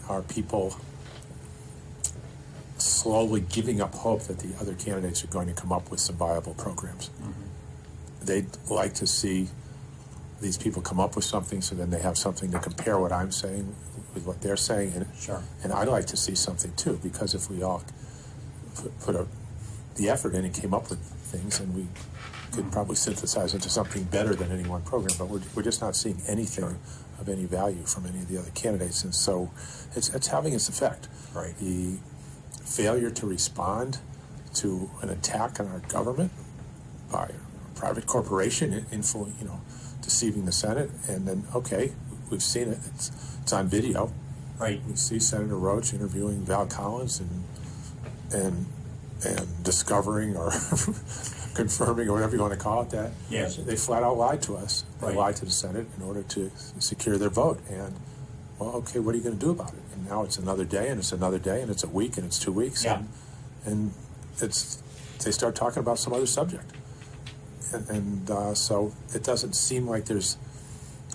are people slowly giving up hope that the other candidates are going to come up with some viable programs. They'd like to see these people come up with something, so then they have something to compare what I'm saying with what they're saying. And, Sure. And I'd like to see something too, because if we all put the effort in and came up with things, and we could probably synthesize into something better than any one program, but we're just not seeing anything of any value from any of the other candidates, and so it's having its effect. Right. The failure to respond to an attack on our government by a private corporation, deceiving the Senate, and then we've seen it. It's on video. Right. We see Senator Roach interviewing Val Collins and discovering or confirming, or whatever you want to call it, that Yes. they flat out lied to us. They Right. lied to the Senate in order to secure their vote. And what are you going to do about it? And now it's another day, and it's another day, and it's a week, and it's 2 weeks, Yeah. and they start talking about some other subject, and so it doesn't seem like there's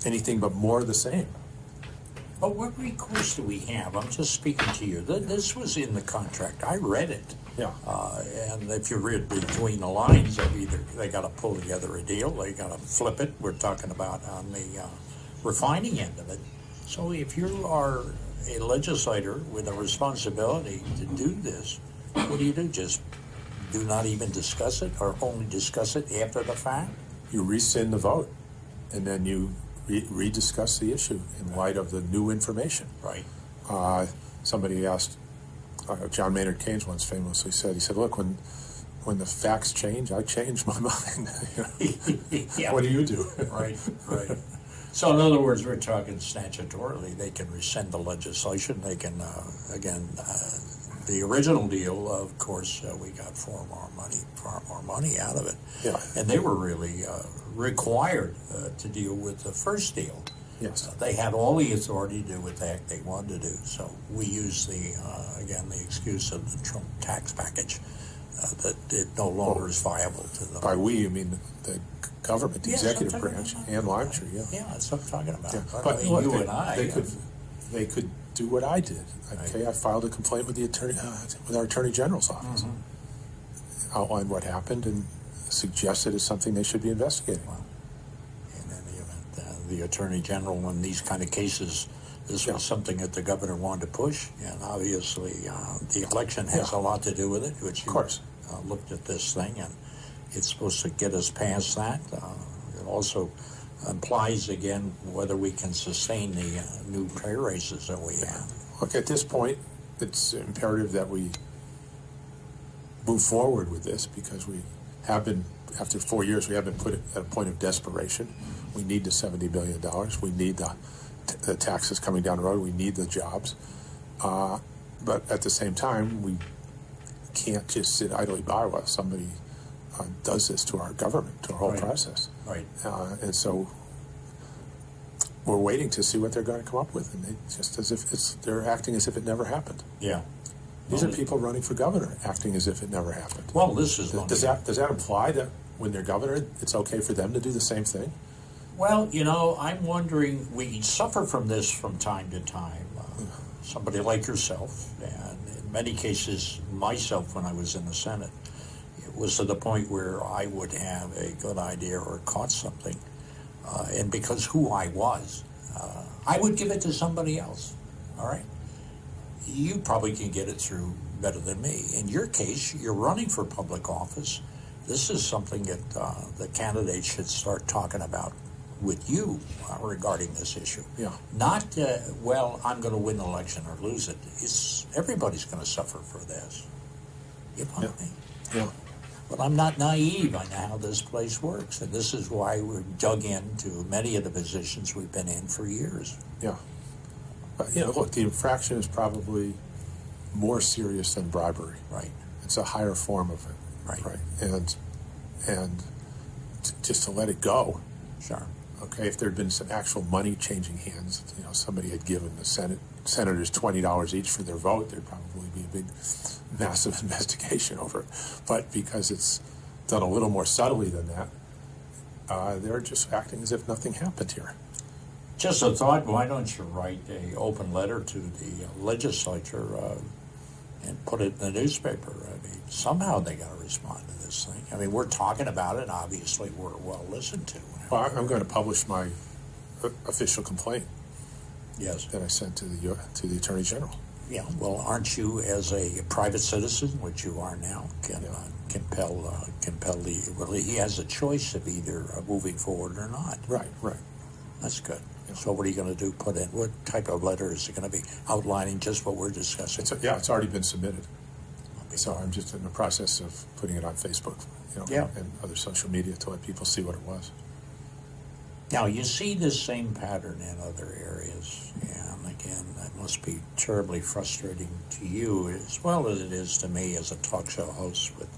anything but more of the same. But what recourse do we have? I'm just speaking to you. This was in the contract. I read it. Yeah. And if you read between the lines of either they got to pull together a deal, they got to flip it. We're talking about on the refining end of it. So if you are a legislator with a responsibility to do this, what do? Just do not even discuss it, or only discuss it after the fact? You rescind the vote, and then you rediscuss the issue in light of the new information. Right. Somebody asked, John Maynard Keynes once famously said, look, when the facts change, I change my mind. Yeah. What do you do? Right. So in other words, we're talking statutorily. They can rescind the legislation. They can, the original deal, of course, we got far more money out of it. Yeah. And they were really required to deal with the first deal. Yes. They had all the authority to do what they wanted to do. So we use the excuse of the Trump tax package, that it no longer is viable to them. By we, you mean the government, the Yes, executive I'm branch, talking and about Lime that. Tree, yeah. Yeah, that's what I'm talking about. Yeah. But But you look, and I, they could do what I did. Okay, I filed a complaint with the with our Attorney General's office, outlined what happened, and suggested it's something they should be investigating. Well, in any event, the Attorney General in these kind of cases, this was something that the governor wanted to push, and obviously the election has a lot to do with it, which you looked at this thing, and it's supposed to get us past that. It also implies, again, whether we can sustain the new pay raises that we have. Look, at this point, it's imperative that we move forward with this, because we have been, after 4 years, we have been put at a point of desperation. We need the $70 billion. We need the taxes coming down the road. We need the jobs. But at the same time, we can't just sit idly by while somebody does this to our government, to our whole process. Right. And so we're waiting to see what they're going to come up with, and they're acting as if it never happened. Yeah. These are people running for governor, acting as if it never happened. Well, this is does that imply that when they're governor, it's okay for them to do the same thing? Well, I'm wondering, we suffer from this from time to time. Somebody like yourself, and in many cases myself when I was in the Senate, it was to the point where I would have a good idea or caught something, and because who I was, I would give it to somebody else, all right? You probably can get it through better than me. In your case, you're running for public office. This is something that the candidates should start talking about with you regarding this issue. Yeah. Not, I'm going to win the election or lose it. Everybody's going to suffer for this. You know what I mean? Yeah. But I'm not naive. I know how this place works. And this is why we're dug into many of the positions we've been in for years. Yeah. Look, the infraction is probably more serious than bribery. Right. It's a higher form of it. Right. And just to let it go. Sure. Okay, if there had been some actual money changing hands, somebody had given the senators $20 each for their vote, there'd probably be a big, massive investigation over it. But because it's done a little more subtly than that, they're just acting as if nothing happened here. Just a thought, why don't you write a open letter to the legislature and put it in the newspaper? I mean, somehow they got to respond to this thing. I mean, we're talking about it, obviously we're well listened to. Well, I'm going to publish my official complaint Yes. that I sent to the Attorney General. Yeah, well, aren't you, as a private citizen, which you are now, can compel the, well, he has a choice of either moving forward or not. Right, right. That's good. Yeah. So what are you going to do? Put in, what type of letter is it going to be? Outlining just what we're discussing? It's already been submitted. So I'm just in the process of putting it on Facebook, Yeah. and other social media to let people see what it was. Now, you see this same pattern in other areas, and again, that must be terribly frustrating to you as well as it is to me as a talk show host with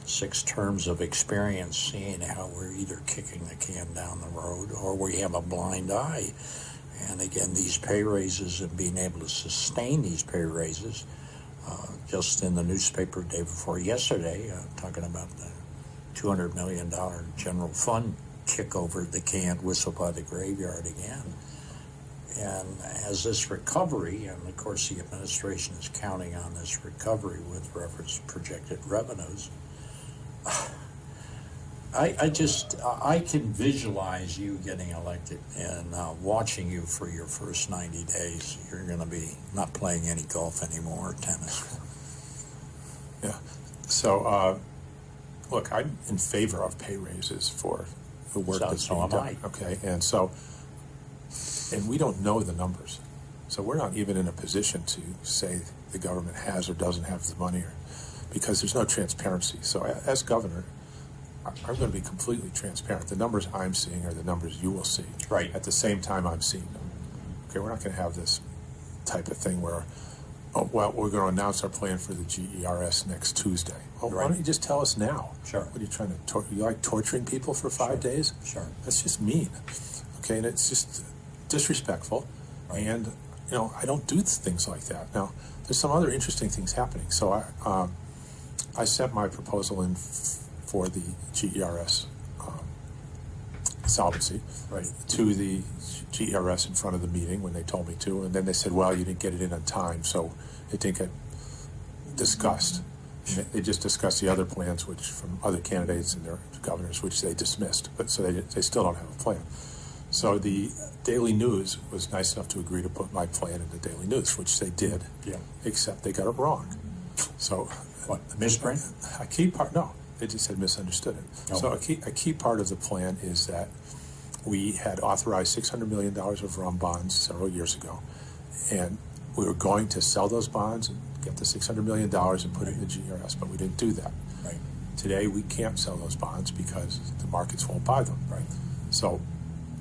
6 terms of experience, seeing how we're either kicking the can down the road or we have a blind eye. And again, these pay raises and being able to sustain these pay raises, just in the newspaper day before yesterday, talking about the $200 million general fund kick over the can, whistle by the graveyard again. And as this recovery, and of course the administration is counting on this recovery with reference to projected revenues, I can visualize you getting elected and watching you for your first 90 days. You're going to be not playing any golf anymore or tennis. Yeah. So, look, I'm in favor of pay raises for the work that's being done. Okay, and we don't know the numbers, so we're not even in a position to say the government has or doesn't have the money, because there's no transparency. So, as governor, I'm going to be completely transparent. The numbers I'm seeing are the numbers you will see. Right. At the same time I'm seeing them. Okay, we're not going to have this type of thing where, oh, well, we're going to announce our plan for the GERS next Tuesday. Oh, Right. Why don't you just tell us now? Sure. What are you trying to, you like torturing people for 5 days? Sure. That's just mean. Okay, and it's just disrespectful. Right. And, I don't do things like that. Now, there's some other interesting things happening. So I sent my proposal in for the GERS solvency to the GERS in front of the meeting when they told me to, and then they said, well, you didn't get it in on time, so it didn't get discussed. And they just discussed the other plans, which from other candidates and their governors, which they dismissed, but so they still don't have a plan. So the Daily News was nice enough to agree to put my plan in the Daily News, which they did, except they got it wrong. So What, misprint? a key part, no, they just had misunderstood it. No. So a key part of the plan is that we had authorized $600 million of RUM bonds several years ago, and we were going to sell those bonds and get the $600 million and put it in the GRS, but we didn't do that. Right. Today, we can't sell those bonds because the markets won't buy them. Right. So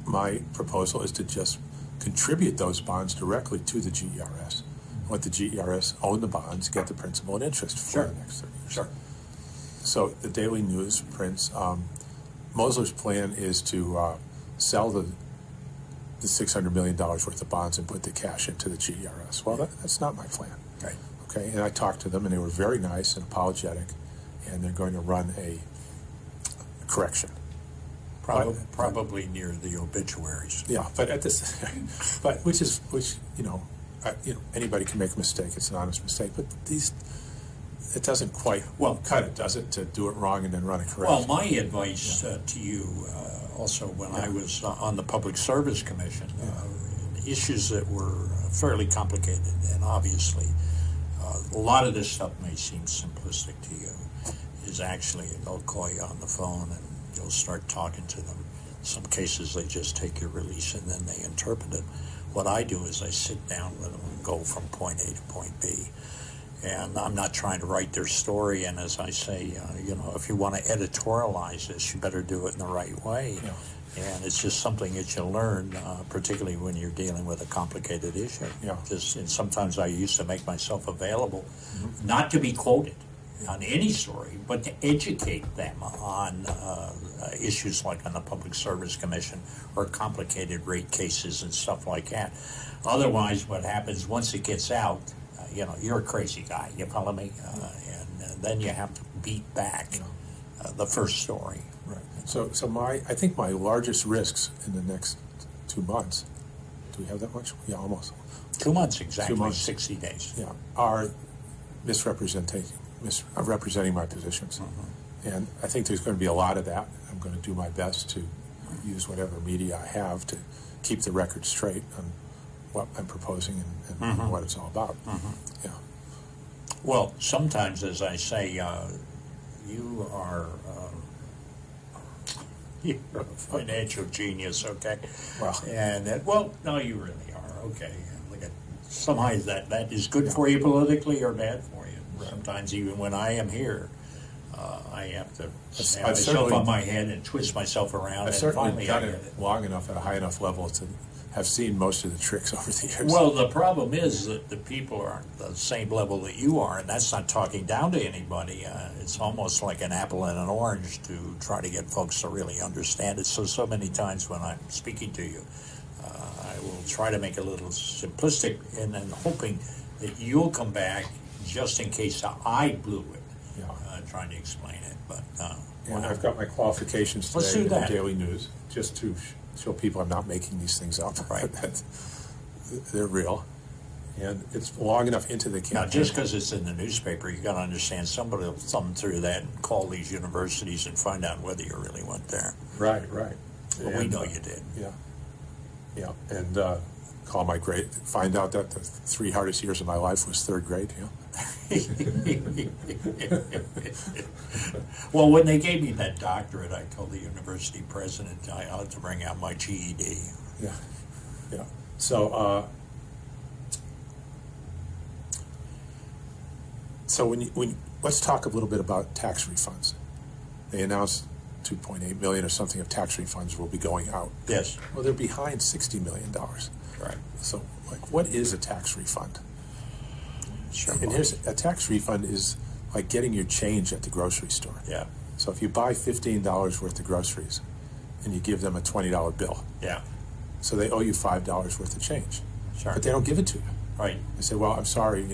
my proposal is to just contribute those bonds directly to the GERS. Let the GERS own the bonds, get the principal and interest for the next 30 years. Sure. So the Daily News prints, Mosler's plan is to sell the $600 million worth of bonds and put the cash into the GERS. Well, that's not my plan. Right. Okay, and I talked to them, and they were very nice and apologetic, and they're going to run a correction. Probably near the obituaries. Yeah, but at this, anybody can make a mistake. It's an honest mistake, but it doesn't quite cut it, does it, to do it wrong and then run a correction? Well, my advice to you, also when I was on the Public Service Commission, issues that were fairly complicated, and obviously a lot of this stuff may seem simplistic to you, is actually they'll call you on the phone and you'll start talking to them. Some cases they just take your release and then they interpret it. What I do is I sit down with them and go from point A to point B. And I'm not trying to write their story, and as I say, if you want to editorialize this, you better do it in the right way. Yeah. And it's just something that you learn, particularly when you're dealing with a complicated issue. Yeah. And sometimes I used to make myself available, not to be quoted on any story, but to educate them on issues like on the Public Service Commission or complicated rate cases and stuff like that. Otherwise, what happens once it gets out, you're a crazy guy, you follow me? And then you have to beat back the first story. Right. So I think my largest risks in the next 2 months do we have that much? Yeah, almost. 2 months exactly, 2 months. 60 days. Yeah, are representing my positions. And I think there's going to be a lot of that. I'm going to do my best to use whatever media I have to keep the record straight on what I'm proposing and what it's all about. Yeah. Well, sometimes, as I say, you are you're a financial genius, okay? Well. And no, you really are, okay. Look at sometimes that is good for you politically or bad for you. Right. Sometimes even when I am here, I have to stand I've myself certainly- on my head and twist myself around. I've and certainly finally done I get it long enough at a high enough level to have seen most of the tricks over the years. Well, the problem is that the people aren't the same level that you are, and that's not talking down to anybody. It's almost like an apple and an orange to try to get folks to really understand it. So many times when I'm speaking to you, I will try to make it a little simplistic, and then hoping that you'll come back just in case I blew it, trying to explain it. But and I've got my qualifications Let's today do in the that. Daily News, just to show people I'm not making these things up. Right. They're real. And it's long enough into the campaign. Now, just because it's in the newspaper, you got to understand somebody will thumb through that and call these universities and find out whether you really went there. Right. Well, we know you did. Yeah. And call my grade, find out that the 3 hardest years of my life was 3rd grade. Well, when they gave me that doctorate, I told the university president I ought to bring out my GED. Yeah. So, when let's talk a little bit about tax refunds. They announced 2.8 million or something of tax refunds will be going out. Yes. Well, they're behind $60 million. Right. So, what is a tax refund? Sure. And here's a tax refund is like getting your change at the grocery store. Yeah. So if you buy $15 worth of groceries and you give them a $20 bill, Yeah. so they owe you $5 worth of change. Sure. But they don't give it to you. Right. They say, well, I'm sorry,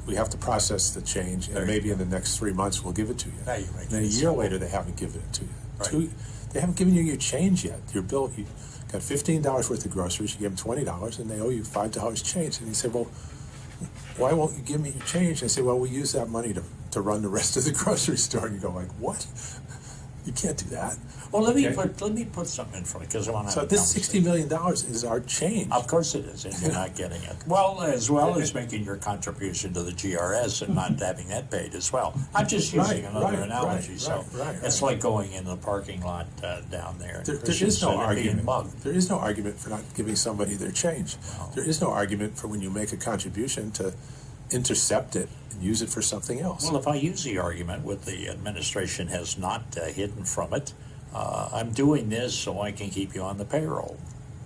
we have to process the change, and There you maybe go. in the next 3 months we'll give it to you. Now you're making And then a it year simple. later, they haven't given it to you. Right. They haven't given you your change yet. Your bill, you got $15 worth of groceries, you give them $20, and they owe you $5 change. And you say, well, why won't you give me your change? And they say, well, we use that money to run the rest of the grocery store. And you go like, what? You can't do that. Well, let me Okay. put something in front because I want to. So this $60 million is our change. Of course it is, and you're not getting it. Well as making your contribution to the GRS and not having that paid as well. I'm just using another analogy. It's like going in the parking lot down there. There is no being argument. mugged. There is no argument for not giving somebody their change. No. There is no argument for when you make a contribution to intercept it and use it for something else. Well, if I use the argument what the administration has not hidden from it, I'm doing this so I can keep you on the payroll.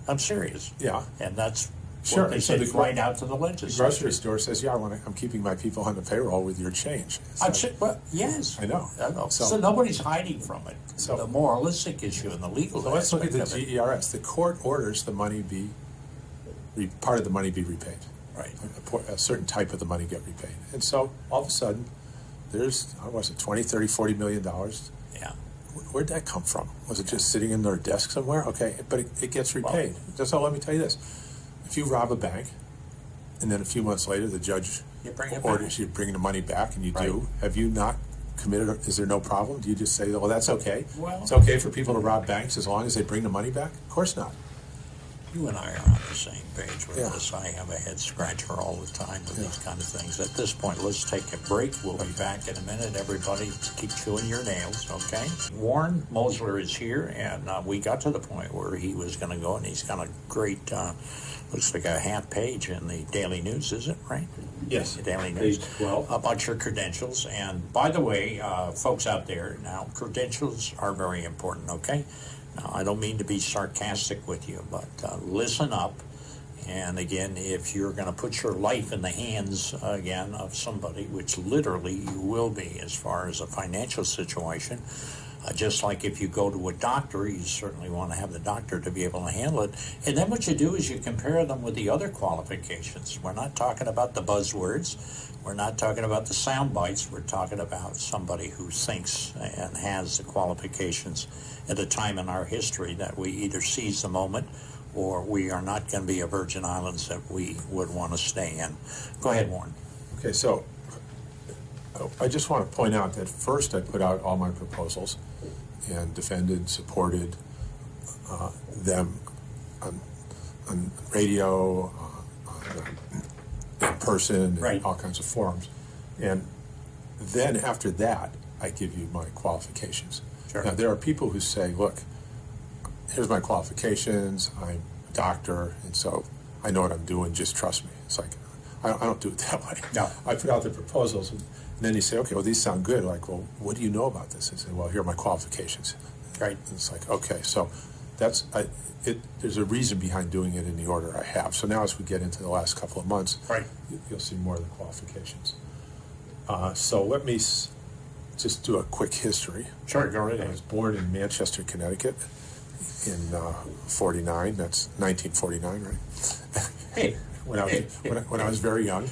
I'm serious. Yeah. And that's Sure, what they and so said the right out to the The legislature. grocery store says, yeah, I'm keeping my people on the payroll with your change. Well, yes. I know. So nobody's hiding from it. So- the moralistic issue and the legal So let's look at the aspect of it. GERS. The court orders the money part of the money be repaid. Right. A certain type of the money get repaid. And so all of a sudden, there's, how was it, 20, 30, 40 million dollars? Yeah. Where'd that come from? Was it just sitting in their desk somewhere? Okay, but it gets repaid. So let me tell you this. If you rob a bank, and then a few months later the judge You bring it orders back. you bring the money back, and you Right. do, have you not committed, is there no problem? Do you just say, well, that's okay? Well- It's okay for people to rob banks as long as they bring the money back? Of course not. You and I are on the same page with Yeah. this. I have a head scratcher all the time with these kind of things. At this point, let's take a break. We'll be back in a minute. Everybody, keep chewing your nails, okay? Warren Mosler is here, and we got to the point where he was going to go, and he's got a great, looks like a half page in the Daily News, is it, right? Yes. The Daily News. Page 12. About your credentials. And by the way, folks out there, now, credentials are very important, okay? Now, I don't mean to be sarcastic with you, but listen up. And again, if you're going to put your life in the hands, again, of somebody, which literally you will be as far as a financial situation, just like if you go to a doctor, you certainly want to have the doctor to be able to handle it. And then what you do is you compare them with the other qualifications. We're not talking about the buzzwords. We're not talking about the sound bites. We're talking about somebody who thinks and has the qualifications at a time in our history that we either seize the moment or we are not going to be a Virgin Islands that we would want to stay in. Go ahead, Warren. Okay, so I just want to point out that first I put out all my proposals and defended, supported them on radio, in person, Right. and all kinds of forums. And then after that, I give you my qualifications. Sure. Now, there are people who say, look, here's my qualifications, I'm a doctor, and so I know what I'm doing, just trust me. It's like, I don't do it that way. No. I put out the proposals, and then you say, okay, well, these sound good. Like, well, what do you know about this? I say, well, here are my qualifications. Right. And it's like, okay, so there's a reason behind doing it in the order I have. So now as we get into the last couple of months, Right. you'll see more of the qualifications. So let me just do a quick history. Sure, go right I ahead. was born in Manchester, Connecticut in 49. That's 1949, right? Hey. when I was very young.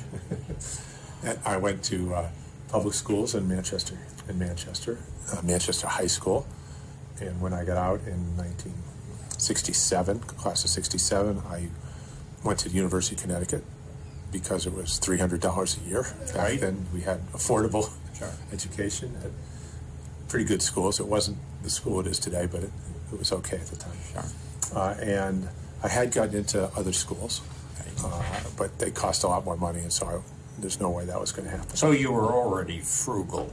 And I went to public schools in Manchester, Manchester High School. And when I got out in 1967, class of 67, I went to the University of Connecticut because it was $300 a year. Back Right. then we had affordable Sure. education at pretty good schools. It wasn't the school it is today, but it was okay at the time. Sure. And I had gotten into other schools, but they cost a lot more money, and so there's no way that was going to happen. So you were already frugal.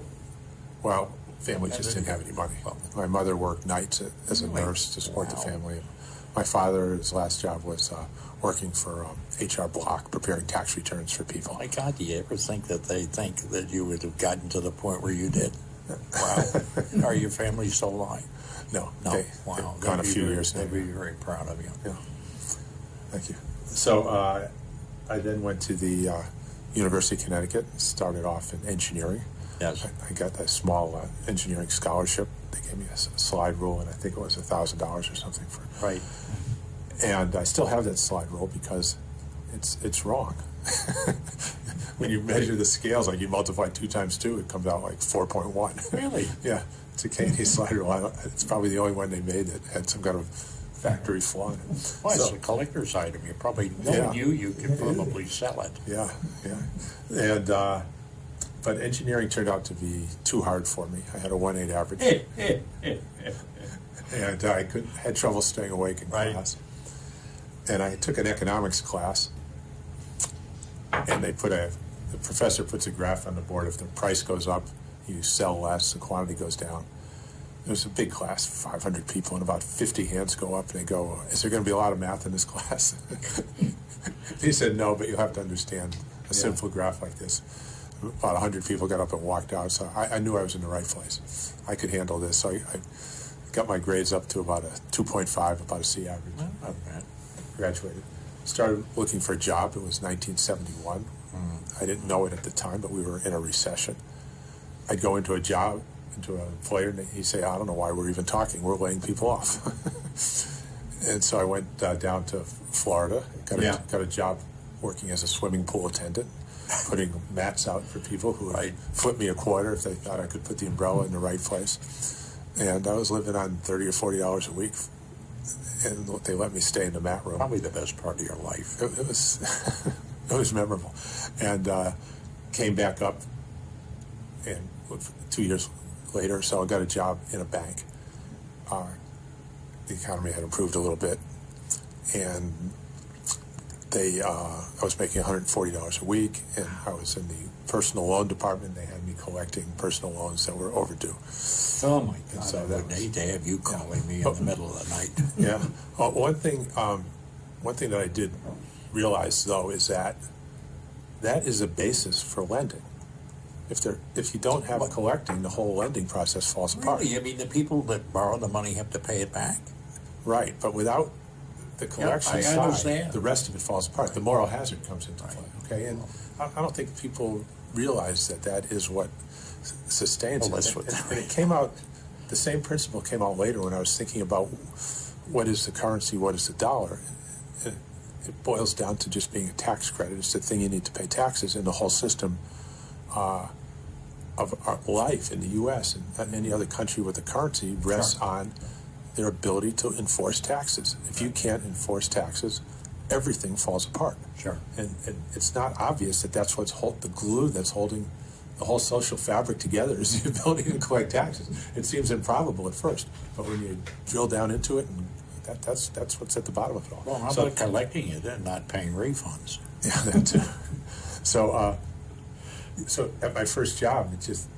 Well, family just didn't have any money. My mother worked nights as a Really? nurse to support the Wow. family. My father, his last job was working for HR Block, preparing tax returns for people. My God, do you ever think that they think that you would have gotten to the point where you did? Wow. Are your family still alive? No, No. they've Wow. gone a They'd be few very- years now. They'd be very proud of you. Yeah, thank you. So I then went to the University of Connecticut, started off in engineering. Yes. I got a small engineering scholarship. They gave me a slide rule, and I think it was $1,000 or something for. Right. And I still have that slide rule because it's wrong. When you measure the scales, like you multiply 2 times 2, it comes out like 4.1. Really? Yeah, it's a K&A slide rule. It's probably the only one they made that had some kind of factory flaw in it. Well, it's So- a collector's item. You probably know Yeah. you could probably sell it. Yeah, and but engineering turned out to be too hard for me. I had a 1.8 average, and I had trouble staying awake in Right. class. And I took an economics class, and the professor puts a graph on the board. If the price goes up, you sell less, the quantity goes down. It was a big class, 500 people, and about 50 hands go up, and they go, "Is there going to be a lot of math in this class?" He said, "No, but you'll have to understand a simple graph like this." About 100 people got up and walked out, so I knew I was in the right place. I could handle this, so I got my grades up to about a 2.5, about a C average. Not bad. Graduated. Started looking for a job. It was 1971. I didn't know it at the time, but we were in a recession. I'd go into an employer, and he'd say, "I don't know why we're even talking. We're laying people off." And so I went down to Florida, got a job working as a swimming pool attendant, putting mats out for people who would flip me a quarter if they thought I could put the umbrella in the right place. And I was living on $30 or $40 a week, and they let me stay in the mat room. Probably the best part of your life. It was it was memorable, and came back up, and 2 years later or so I got a job in a bank. The economy had improved a little bit, and I was making $140 a week, and I was in the personal loan department. They had me collecting personal loans that were overdue. Oh my God! so I that would hate to have you calling me in the middle of the night. Yeah. One thing that I did realize, though, is that is a basis for lending. If you don't have collecting, the whole lending process falls apart. Really? I mean, the people that borrow the money have to pay it back. Right, but without the collection I side, understand. the rest of it falls apart. The moral hazard comes into play. Okay, and I don't think people realize that is what sustains Well, it. that's what- And it came out. The same principle came out later when I was thinking about what is the currency, what is the dollar. It boils down to just being a tax credit. It's the thing you need to pay taxes in the whole system of our life in the U.S. and any other country with a currency rests on their ability to enforce taxes. If you can't enforce taxes, everything falls apart. Sure. And it's not obvious that that's what's the glue that's holding the whole social fabric together is the ability to collect taxes. It seems improbable at first, but when you drill down into it, and that's what's at the bottom of it all. Well, how about collecting it and not paying refunds? Yeah, that too. So at my first job, it just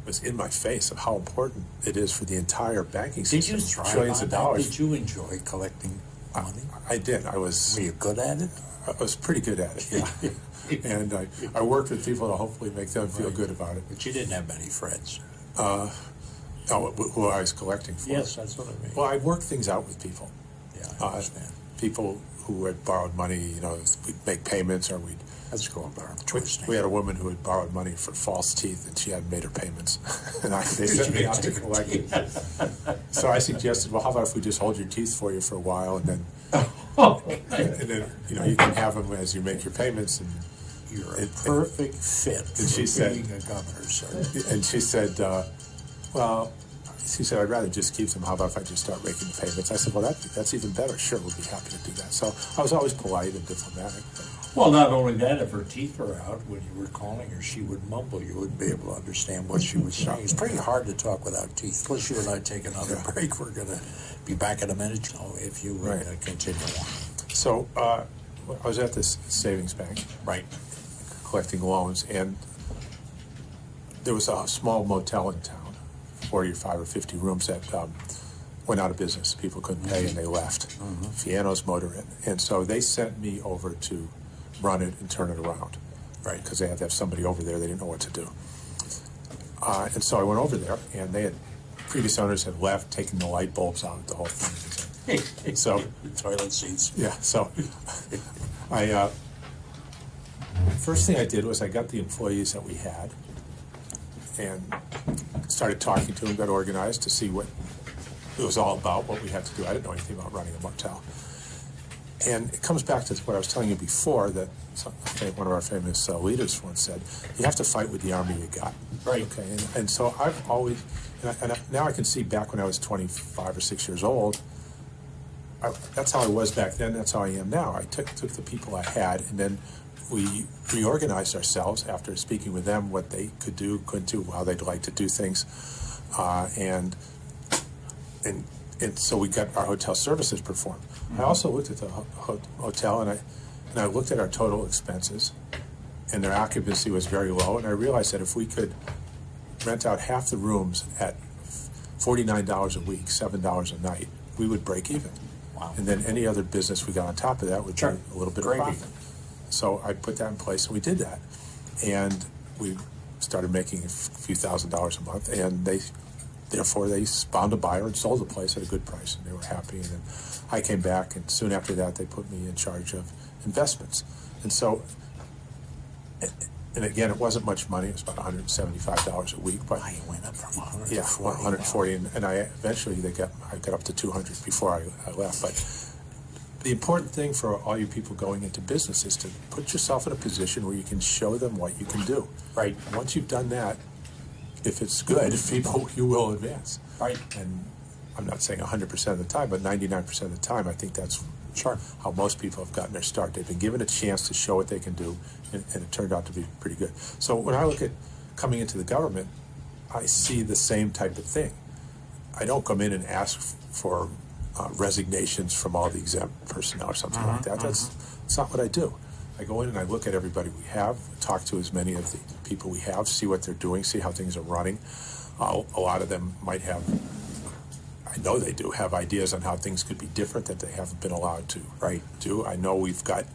was in my face of how important it is for the entire banking system. Did you thrive trillions on of that? dollars. Did you enjoy collecting money? I did. Were you good at it? I was pretty good at it. Yeah. And I worked with people to hopefully make them feel good about it. But you didn't have many friends. Who I was collecting for. Yes, that's what I mean. Well, I worked things out with people. Yeah, I understand. People who had borrowed money, we'd make payments, or That's called we had a woman who had borrowed money for false teeth, and she hadn't made her payments. And they sent me out to collect it. So I suggested, well, how about if we just hold your teeth for you for a while, and then you can have them as you make your payments. And you're a perfect fit for being a governor, sir. And she said, I'd rather just keep them. How about if I just start making the payments? I said, well, that's even better. Sure, we'll be happy to do that. So I was always polite and diplomatic. Well, not only that, if her teeth were out, when you were calling her, she would mumble. You wouldn't be able to understand what she was saying. It's pretty hard to talk without teeth. Plus, you and I take another break. We're going to be back in a minute. So if you would continue on. So I was at this savings bank. Right. Collecting loans, and there was a small motel in town, 45 or 50 rooms that went out of business. People couldn't pay, and they left. Fiano's Motor Inn. And so they sent me over to run it and turn it around, right? Because they had to have somebody over there. They didn't know what to do. And so I went over there, and previous owners had left, taken the light bulbs out, the whole thing. So toilet seats. Yeah. So first thing I did was I got the employees that we had and started talking to them, got organized to see what it was all about, what we had to do. I didn't know anything about running a motel. And it comes back to what I was telling you before, that one of our famous leaders once said, you have to fight with the army you got. Right. Okay. And so I've always, now I can see back when I was 25 or 6 years old, that's how I was back then, that's how I am now. I took the people I had, and then we reorganized ourselves after speaking with them what they could do, couldn't do, how they'd like to do things, and so we got our hotel services performed. I also looked at the hotel, and I looked at our total expenses, and their occupancy was very low, and I realized that if we could rent out half the rooms at $49 a week, $7 a night, we would break even. Wow. And then any other business we got on top of that would be a little bit of profit. So I put that in place, and we did that. And we started making a few $1,000s a month, and they found a buyer and sold the place at a good price, and they were happy. And then I came back, and soon after that, they put me in charge of investments. And so, and again, it wasn't much money. It was about $175 a week. But I went up from 140. Yeah, 140, and I eventually I got up to 200 before I left. But the important thing for all you people going into business is to put yourself in a position where you can show them what you can do. Right. Once you've done that, if it's good, people, you will advance. Right. And I'm not saying 100% of the time, but 99% of the time, I think that's how most people have gotten their start. They've been given a chance to show what they can do, and it turned out to be pretty good. So when I look at coming into the government, I see the same type of thing. I don't come in and ask for resignations from all the exempt personnel or something like that. That's not what I do. I go in and I look at everybody we have, talk to as many of the people we have, see what they're doing, see how things are running. A lot of them might have, I know they do, have ideas on how things could be different that they haven't been allowed to do. I know we've got,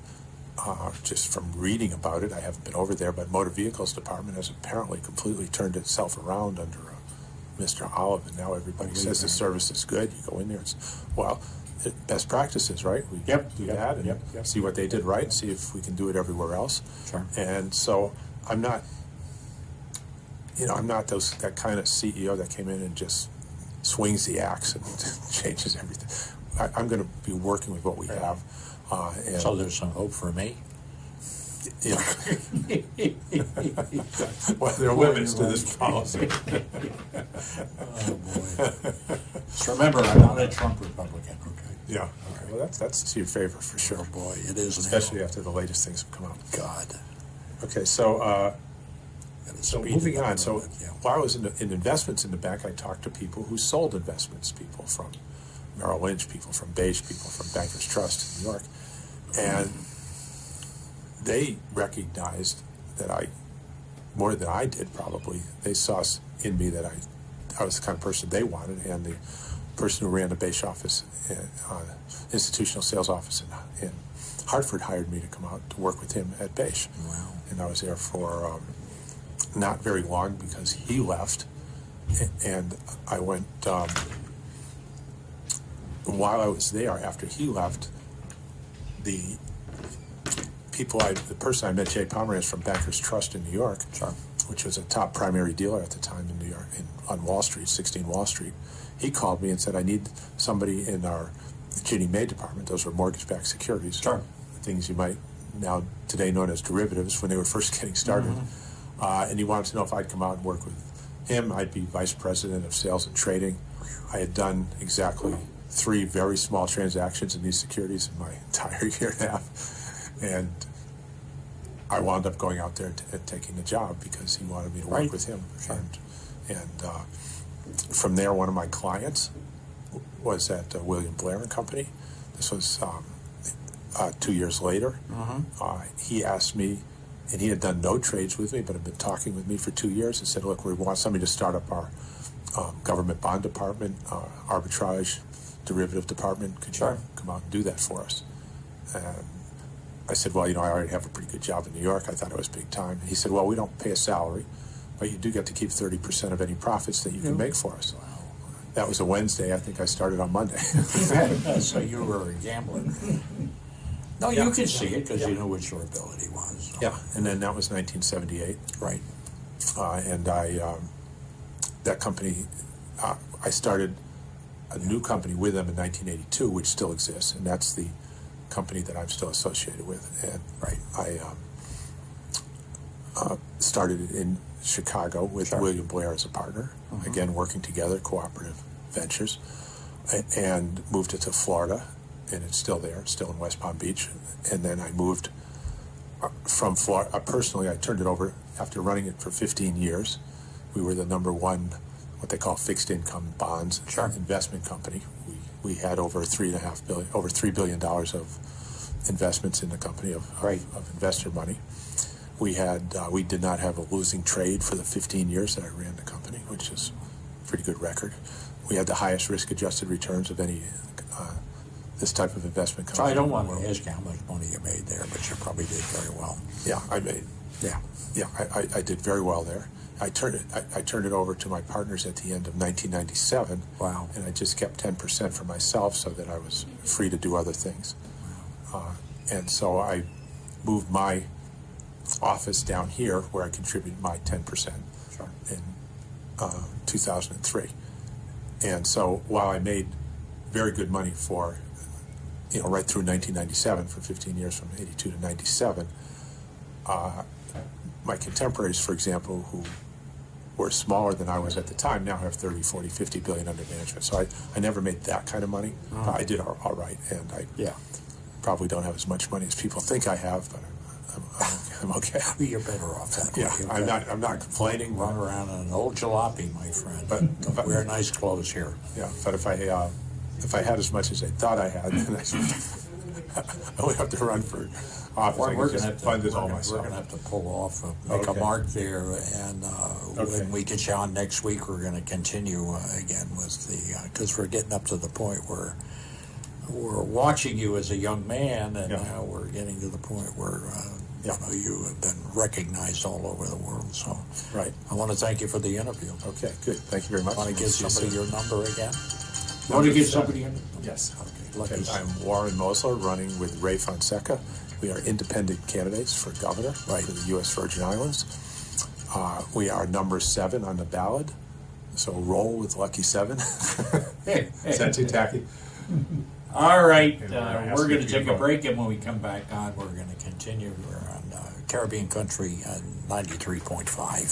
just from reading about it, I haven't been over there, but Motor Vehicles Department has apparently completely turned itself around under Mr. Olive, and now everybody says the service is good. You go in there, best practices, right? We do that and see what they did right and see if we can do it everywhere else. Sure. And so I'm not that kind of CEO that came in and just swings the axe and changes everything. I'm going to be working with what we have. So there's some hope for me? Yeah. Well, there are limits to this policy. Oh, boy. Just remember, I'm not a Trump Republican, okay? Yeah. Okay. Well, that's to your favor for sure. Oh, boy, it is now. Especially after the latest things have come out. God. Okay, so Gotta so speed moving it up on. a So little bit, yeah. while I was in investments in the bank, I talked to people who sold investments, people from Merrill Lynch, people from Beige, people from Bankers Trust in New York, and they recognized that more than I did probably, they saw in me that I was the kind of person they wanted, and the person who ran the Beige office, institutional sales office in Hartford, hired me to come out to work with him at Beige. Wow. And I was there for not very long because he left, and I went, while I was there, after he left, the person I met, Jay Pomerantz from Bankers Trust in New York, Sure. which was a top primary dealer at the time in New York, on Wall Street, 16 Wall Street. He called me and said, I need somebody in our Ginnie Mae department. Those were mortgage-backed securities. Sure. Things you might now today known as derivatives when they were first getting started. And he wanted to know if I'd come out and work with him. I'd be vice president of sales and trading. I had done exactly 3 very small transactions in these securities in my entire year and a half. And I wound up going out there and taking the job because he wanted me to work Right. with him. Sure. And from there, one of my clients was at William Blair and Company. This was 2 years later. He asked me, and he had done no trades with me, but had been talking with me for 2 years, and said, look, we want somebody to start up our government bond department, arbitrage derivative department. Could you come out and do that for us? And I said, well, I already have a pretty good job in New York. I thought it was big time. And he said, well, we don't pay a salary, but you do get to keep 30% of any profits that you can make for us. Wow. That was a Wednesday. I think I started on Monday. So you were a gambler. No, Yeah. you could see it because Yeah. you knew what your ability was. So. Yeah, and then that was 1978. Right. And that company, I started a new company with them in 1982, which still exists, and that's the company that I'm still associated with. And Right. I started it in Chicago with William Blair as a partner, again working together, cooperative ventures, and moved it to Florida, and it's still there, it's still in West Palm Beach. And then I moved from Florida. Personally, I turned it over after running it for 15 years. We were the number one, what they call fixed income bonds investment company. We had over $3.5 billion, over $3 billion of investments in the company of investor money. We did not have a losing trade for the 15 years that I ran the company, which is a pretty good record. We had the highest risk-adjusted returns of any this type of investment company. So I don't want to ask you how much money you made there, but you probably did very well. Yeah, I made. Yeah. Yeah, I did very well there. I turned it over to my partners at the end of 1997. Wow. And I just kept 10% for myself so that I was free to do other things. And so I moved my office down here where I contributed my 10% in 2003. And so while I made very good money for, right through 1997, for 15 years from 82 to 97, my contemporaries, for example, who were smaller than I was at the time, now have 30, 40, 50 billion under management. So I never made that kind of money. I did all right, and I probably don't have as much money as people think I have, but I'm okay. You're better off that way. Yeah, I'm not complaining. Run around in an old jalopy, my friend. But wear nice clothes here. Yeah, but if I had as much as I thought I had, then I would have to run for office. We're I going could to just fund it all we're myself. going to have to pull off, make a mark there, and when we get you on next week, we're going to continue again with the because we're getting up to the point where we're watching you as a young man, and now we're getting to the point where you have been recognized all over the world. So, I want to thank you for the interview. Okay, good. Thank you very much. Want to give somebody your number again? No, Want to give somebody your number? Yes. Okay. I'm Warren Mosler, running with Ray Fonseca. We are independent candidates for governor for the U.S. Virgin Islands. We are number 7 on the ballot, so roll with lucky 7. Is that too tacky? All right, And we're we're going to asking take for a your break, and when we come back on, We're going to continue. We're on Caribbean Country at 93.5.